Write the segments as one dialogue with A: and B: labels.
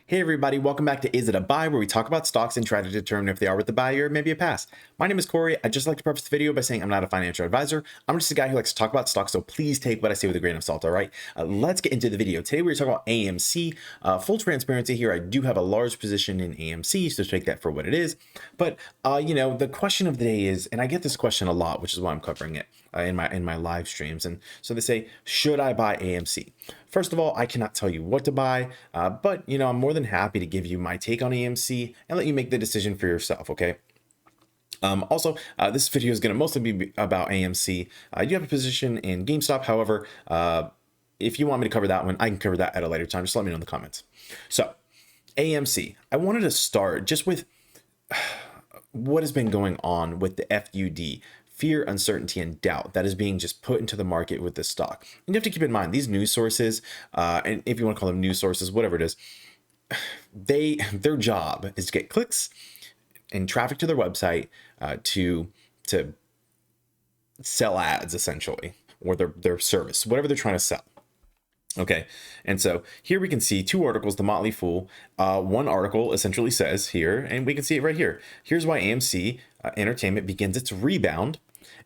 A: Hey everybody, welcome back to Is It a Buy, where we talk about stocks and try to determine if they are worth the buy or maybe a pass. My name is Corey. I'd just like to preface the video by saying I'm not a financial advisor. I'm just a guy who likes to talk about stocks, so please take what I say with a grain of salt, all right? Let's get into the video. Today we're talking about AMC. Full transparency here, I do have a large position in AMC, so take that for what it is. But, the question of the day is, and I get this question a lot, which is why I'm covering it in my live streams. And so they say, should I buy AMC? First of all, I cannot tell you what to buy, but I'm more than happy to give you my take on AMC and let you make the decision for yourself, okay? Also, this video is going to mostly be about AMC. I do have a position in GameStop. However, if you want me to cover that one, I can cover that at a later time. Just let me know in the comments. So, AMC. I wanted to start just with what has been going on with the FUD, fear, uncertainty, and doubt that is being just put into the market with this stock. And you have to keep in mind these news sources, and if you want to call them news sources, whatever it is, their job is to get clicks and traffic to their website to sell ads essentially, or their service, whatever they're trying to sell. Okay, and so here we can see two articles, The Motley Fool. One article essentially says here, and we can see it right here. Here's why AMC Entertainment begins its rebound.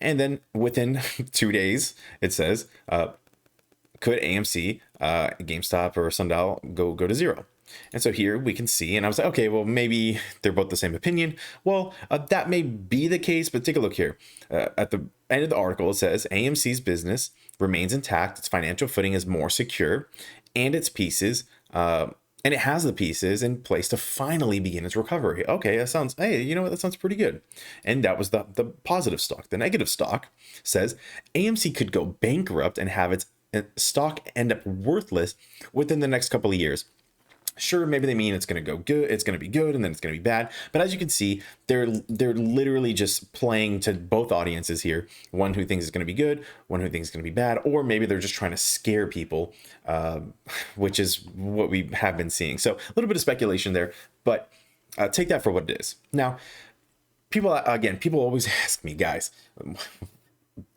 A: And then within 2 days, it says, could AMC, GameStop, or Sundial go to zero? And so here we can see, and I was like, okay, well, maybe they're both the same opinion. Well, that may be the case, but take a look here. At the end of the article, it says AMC's business remains intact. Its financial footing is more secure, and its pieces, and it has the pieces in place to finally begin its recovery. Okay, that sounds, hey, you know what? That sounds pretty good. And that was the positive stock. The negative stock says AMC could go bankrupt and have its stock end up worthless within the next couple of years. Sure, maybe they mean it's going to go good, it's going to be good, and then it's going to be bad. But as you can see, they're literally just playing to both audiences here. One who thinks it's going to be good, one who thinks it's going to be bad, or maybe they're just trying to scare people, which is what we have been seeing. So a little bit of speculation there, but take that for what it is. Now, people always ask me, guys,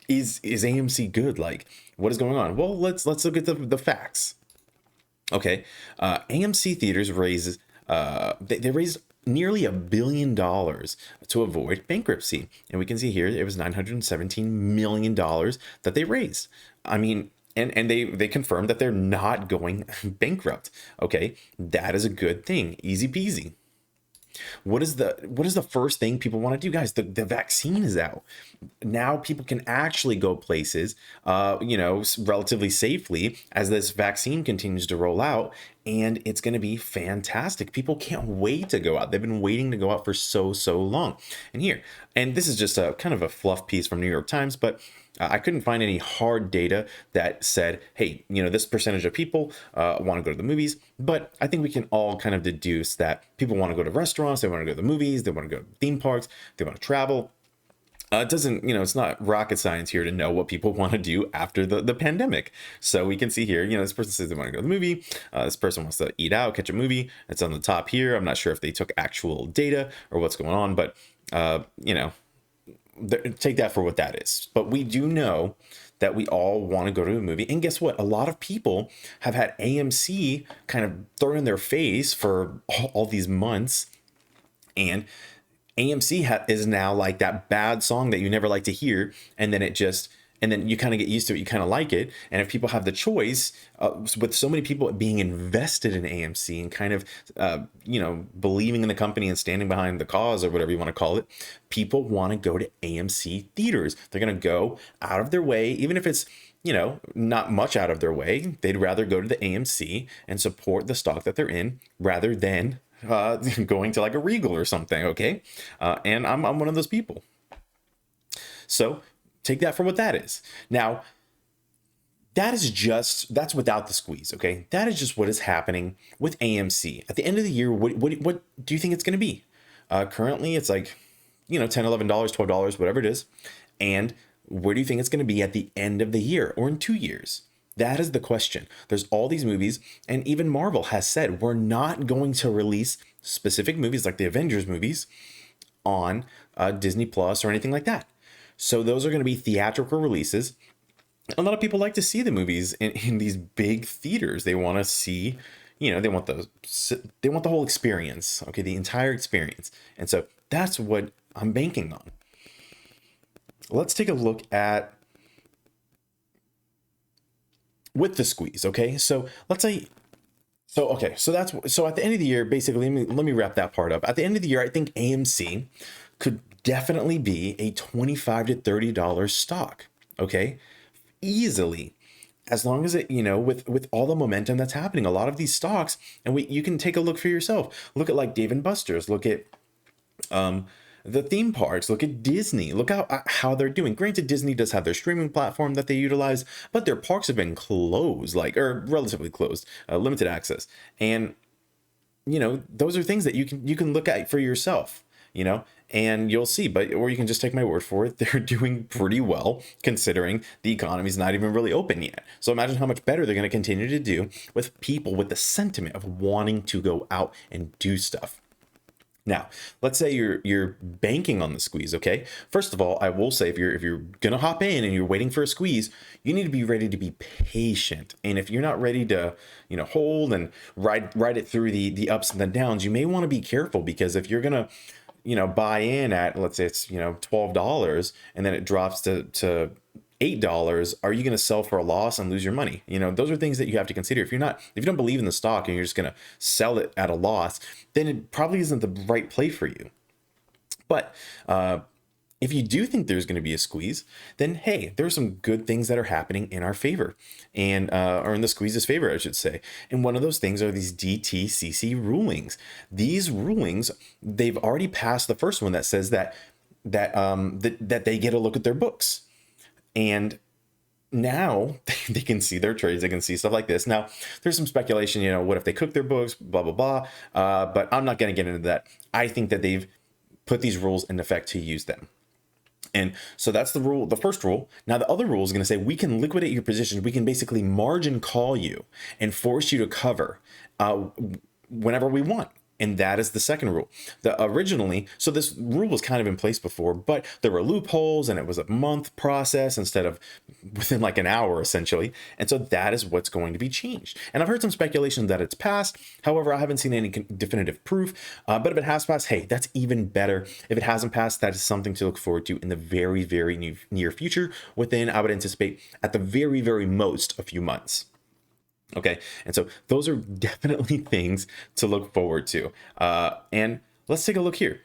A: is AMC good? Like, what is going on? Well, let's look at the facts. Okay, AMC theaters raises they raised nearly $1 billion to avoid bankruptcy, and we can see here it was $917 million that they raised. I mean, and they confirmed that they're not going bankrupt. Okay, that is a good thing, easy peasy. What is the first thing people want to do, guys? The vaccine is out now. People can actually go places relatively safely as this vaccine continues to roll out, and it's going to be fantastic. People can't wait to go out. They've been waiting to go out for so long. And this is just a kind of a fluff piece from New York Times, but I couldn't find any hard data that said, hey, this percentage of people want to go to the movies. But I think we can all kind of deduce that people want to go to restaurants, they want to go to the movies, they want to go to theme parks, they want to travel. It doesn't, it's not rocket science here to know what people want to do after the pandemic. So we can see here, this person says they want to go to the movie. This person wants to eat out, catch a movie. It's on the top here. I'm not sure if they took actual data or what's going on, but, take that for what that is. But we do know that we all want to go to a movie. And guess what? A lot of people have had AMC kind of thrown in their face for all these months. And AMC is now like that bad song that you never like to hear. And then you kind of get used to it. You kind of like it. And if people have the choice, with so many people being invested in AMC and kind of, believing in the company and standing behind the cause or whatever you want to call it, people want to go to AMC theaters. They're going to go out of their way, even if it's, not much out of their way. They'd rather go to the AMC and support the stock that they're in rather than going to like a Regal or something. Okay. And I'm one of those people. So take that for what that is. Now, that's without the squeeze, okay? That is just what is happening with AMC. At the end of the year, what do you think it's going to be? Currently, it's like, $10, $11, $12, whatever it is. And where do you think it's going to be at the end of the year or in 2 years? That is the question. There's all these movies, and even Marvel has said we're not going to release specific movies like the Avengers movies on Disney Plus or anything like that. So those are going to be theatrical releases. A lot of people like to see the movies in these big theaters. They want to see, they want the whole experience, okay, the entire experience. And so that's what I'm banking on. Let's take a look at with the squeeze, okay? So let's say so at the end of the year, basically, let me wrap that part up. At the end of the year, I think AMC could definitely be a $25 to $30 stock, okay? Easily, as long as it, with all the momentum that's happening, a lot of these stocks, and you can take a look for yourself. Look at like Dave and Buster's, look at the theme parks, look at Disney, look how they're doing. Granted, Disney does have their streaming platform that they utilize, but their parks have been closed, or relatively closed, limited access. And those are things that you can look at for yourself, and you'll see. Or you can just take my word for it. They're doing pretty well considering the economy's not even really open yet. So imagine how much better they're going to continue to do with people with the sentiment of wanting to go out and do stuff. Now, let's say you're banking on the squeeze, okay? First of all, I will say if you're gonna hop in and you're waiting for a squeeze, you need to be ready to be patient. And if you're not ready to, hold and ride it through the ups and the downs, you may want to be careful, because if you're gonna, buy in at, let's say it's $12 and then it drops to $8, are you going to sell for a loss and lose your money? Those are things that you have to consider. If you don't believe in the stock and you're just going to sell it at a loss, then it probably isn't the right play for you. But if you do think there's going to be a squeeze, then hey, there's some good things that are happening in our favor, and or in the squeeze's favor, I should say. And one of those things are these DTCC rulings. These rulings, they've already passed the first one that says that they get a look at their books. And now they can see their trades, they can see stuff like this. Now, there's some speculation, what if they cook their books, blah, blah, blah. But I'm not going to get into that. I think that they've put these rules in effect to use them. And so that's the rule, the first rule. Now, the other rule is going to say we can liquidate your positions. We can basically margin call you and force you to cover whenever we want. And that is the second rule. So this rule was kind of in place before, but there were loopholes and it was a month process instead of within like an hour, essentially. And so that is what's going to be changed. And I've heard some speculation that it's passed. However, I haven't seen any definitive proof. But if it has passed, hey, that's even better. If it hasn't passed, that is something to look forward to in the very, very near future. Within, I would anticipate at the very, very most a few months. Okay, and so those are definitely things to look forward to. And let's take a look here.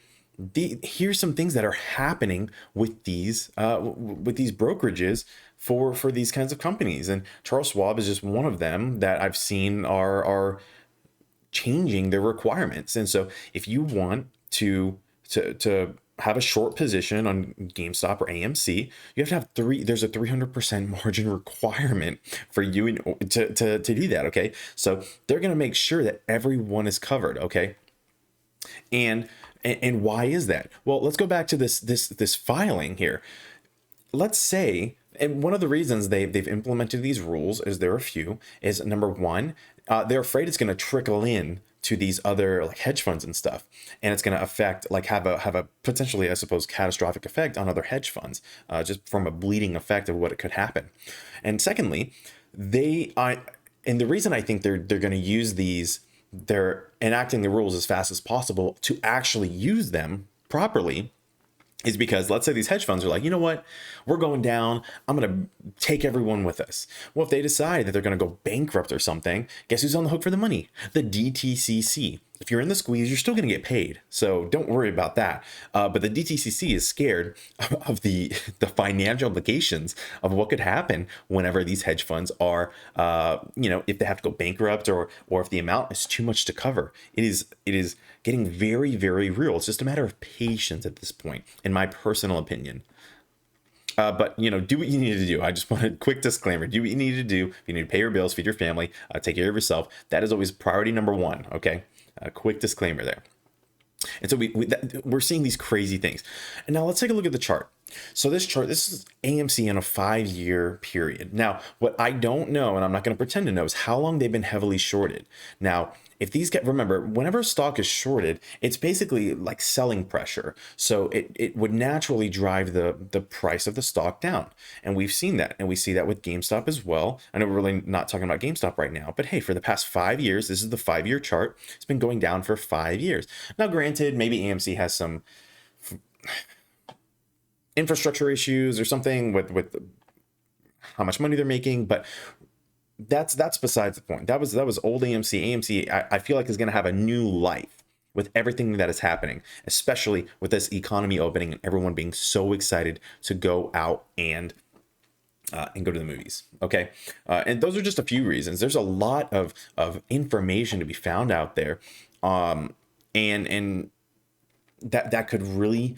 A: Here's some things that are happening with these brokerages for these kinds of companies. And Charles Schwab is just one of them that I've seen are changing their requirements. And so if you want to have a short position on GameStop or AMC, you have to have there's a 300% margin requirement for you to do that. Okay. So they're going to make sure that everyone is covered. Okay. And why is that? Well, let's go back to this filing here. Let's say, and one of the reasons they've implemented these rules, is there are a few, is number one, they're afraid it's going to trickle in to these other like hedge funds and stuff, and it's going to affect, like have a potentially, I suppose, catastrophic effect on other hedge funds, just from a bleeding effect of what it could happen. And secondly, and the reason I think they're going to use these, they're enacting the rules as fast as possible to actually use them properly, is because let's say these hedge funds are like, you know what, we're going down, I'm going to take everyone with us. Well, if they decide that they're going to go bankrupt or something, guess who's on the hook for the money? The DTCC. If you're in the squeeze, you're still going to get paid. So don't worry about that. But the DTCC is scared of the financial implications of what could happen whenever these hedge funds are, if they have to go bankrupt or if the amount is too much to cover. It is getting very, very real. It's just a matter of patience at this point, in my personal opinion. But, do what you need to do. I just want a quick disclaimer. Do what you need to do. If you need to pay your bills, feed your family, take care of yourself, that is always priority number one. Okay. A quick disclaimer there. And so we're seeing these crazy things. And now let's take a look at the chart. So this is AMC in a 5-year period. Now, what I don't know, and I'm not going to pretend to know, is how long they've been heavily shorted. Now, if these get, remember, whenever a stock is shorted, it's basically like selling pressure. So it would naturally drive the price of the stock down. And we've seen that. And we see that with GameStop as well. I know we're really not talking about GameStop right now, but hey, for the past 5 years, this is the 5-year chart. It's been going down for 5 years. Now, granted, maybe AMC has some infrastructure issues or something with how much money they're making, but that's besides the point. That was old AMC. AMC, I feel like, is going to have a new life with everything that is happening, especially with this economy opening and everyone being so excited to go out and go to the movies. Okay, and those are just a few reasons. There's a lot of information to be found out there, and that could really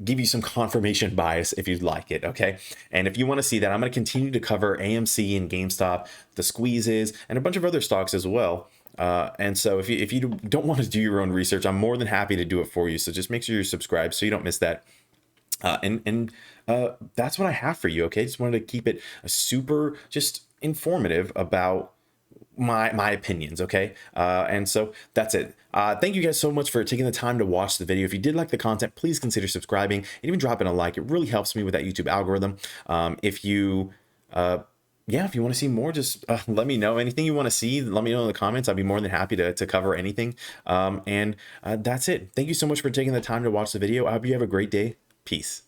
A: give you some confirmation bias if you'd like it. Okay, and if you want to see that, I'm going to continue to cover AMC and GameStop, the squeezes, and a bunch of other stocks as well. And so if you don't want to do your own research, I'm more than happy to do it for you. So just make sure you're subscribed so you don't miss that. And that's what I have for you. Okay, just wanted to keep it a super just informative about my opinions. Okay, and so that's it. Thank you guys so much for taking the time to watch the video. If you did like the content, please consider subscribing and even dropping a like. It really helps me with that YouTube algorithm. If you if you want to see more, just let me know. Anything you want to see, let me know in the comments. I'd be more than happy to cover anything. And that's it. Thank you so much for taking the time to watch the video. I hope you have a great day. Peace.